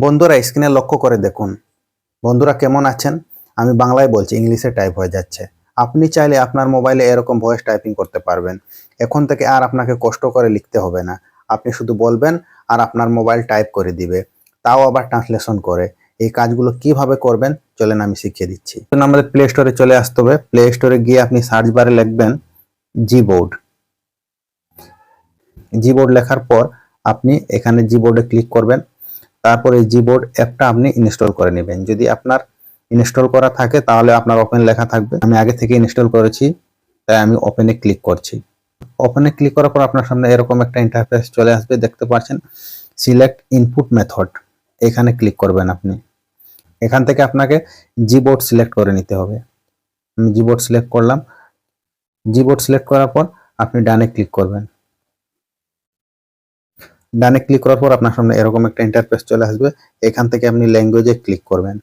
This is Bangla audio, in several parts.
বন্ধুরা স্ক্রিনে লক্ষ্য করে দেখুন। বন্ধুরা কেমন আছেন? আমি বাংলায় বলছি, ইংলিশে টাইপ হয়ে যাচ্ছে। আপনি চাইলে আপনার মোবাইলে এরকম ভয়েস টাইপিং করতে পারবেন। এখন থেকে আর আপনাকে কষ্ট করে লিখতে হবে না। আপনি শুধু বলবেন আর আপনার মোবাইল টাইপ করে দিবে, তাও আবার ট্রান্সলেশন করে। এই কাজগুলো কিভাবে করবেন চলেন আমি শিখিয়ে দিচ্ছি। আমাদের প্লে স্টোরে চলে আসতে হবে। প্লে স্টোরে গিয়ে আপনি সার্চ বারে লিখবেন জিবোর্ড। জিবোর্ড লেখার পর আপনি এখানে জিবোর্ডে ক্লিক করবেন। তারপর এই জিবোর্ড অ্যাপটা আপনি ইনস্টল করে নেবেন। যদি আপনার ইনস্টল করা থাকে তাহলে আপনার ওপেন লেখা থাকবে। আমি আগে থেকে ইনস্টল করেছি, তাই আমি ওপেনে ক্লিক করছি। ওপেনে ক্লিক করার পর আপনার সামনে এরকম একটা ইন্টারফেস চলে আসবে, দেখতে পাচ্ছেন। সিলেক্ট ইনপুট মেথড, এখানে ক্লিক করবেন আপনি। এখান থেকে আপনাকে জিবোর্ড সিলেক্ট করে নিতে হবে। আমি জিবোর্ড সিলেক্ট করলাম। জিবোর্ড সিলেক্ট করার পর আপনি ডানে ক্লিক করবেন। ডানে ক্লিক করার পর আপনার সামনে এরকম একটা ইন্টারফেস চলে আসবে। এখান থেকে আপনি ল্যাঙ্গুয়েজে ক্লিক করবেন।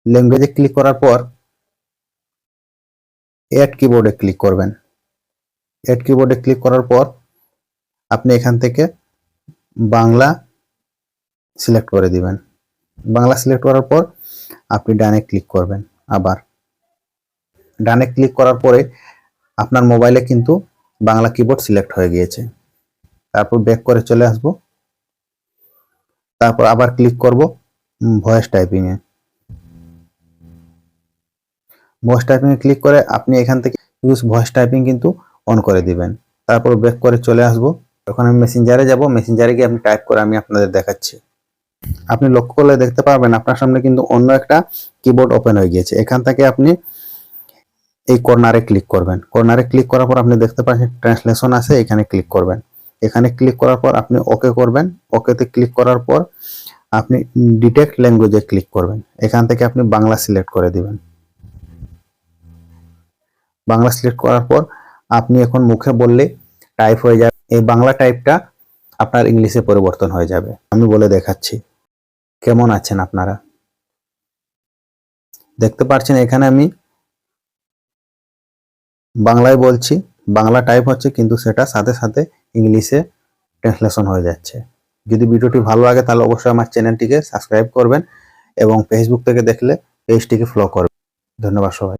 ল্যাঙ্গুয়েজে ক্লিক করার পর অ্যাড কিবোর্ডে ক্লিক করবেন। অ্যাড কিবোর্ডে ক্লিক করার পর আপনি এখান থেকে বাংলা সিলেক্ট করে দিবেন। বাংলা সিলেক্ট করার পর আপনি ডানে ক্লিক করবেন। আবার ডানে ক্লিক করার পরে আপনার মোবাইলে কিন্তু বাংলা কিবোর্ড সিলেক্ট হয়ে গিয়েছে। তারপর ব্যাক করে চলে আসব। তারপর আবার ক্লিক করব ভয়েস টাইপিং এ। ভয়েস টাইপিং এ ক্লিক করে আপনি এখান থেকে ইউজ ভয়েস টাইপিং কিন্তু অন করে দিবেন। তারপর ব্যাক করে চলে আসব। এখন আমি মেসেঞ্জারে যাব। মেসেঞ্জারে গিয়ে আমি টাইপ করে আমি আপনাদের দেখাচ্ছি। আপনি লক্ষ্য করলে দেখতে পারবেন আপনার সামনে কিন্তু অন্য একটা কিবোর্ড ওপেন হয়ে গিয়েছে। এখান থেকে আপনি এই কর্নারে ক্লিক করবেন। কর্নারে ক্লিক করার পর আপনি দেখতে পাচ্ছেন ট্রান্সলেশন আছে, এখানে ক্লিক করবেন। এখানে ক্লিক করার পর আপনি ওকে করবেন। ওকেতে ক্লিক করার পর আপনি ডিটেক্ট ল্যাঙ্গুয়েজে ক্লিক করবেন। এখান থেকে আপনি বাংলা সিলেক্ট করে দিবেন। বাংলা সিলেক্ট করার পর আপনি এখন মুখে বললে টাইপ হয়ে যাবে। এই বাংলা টাইপটা আপনার ইংলিশে পরিবর্তন হয়ে যাবে। আমি বলে দেখাচ্ছি। কেমন আছেন আপনারা? দেখতে পাচ্ছেন এখানে আমি বাংলায় বলছি, বাংলা টাইপ হচ্ছে, কিন্তু সেটা সাথে সাথে ইংলিশে ট্রান্সলেশন হয়ে যাচ্ছে। যদি ভিডিওটি ভালো লাগে তাহলে অবশ্যই আমার চ্যানেলটিকে সাবস্ক্রাইব করবেন এবং ফেসবুক থেকে দেখলে পেজটিকে ফলো করবেন। ধন্যবাদ সবাই।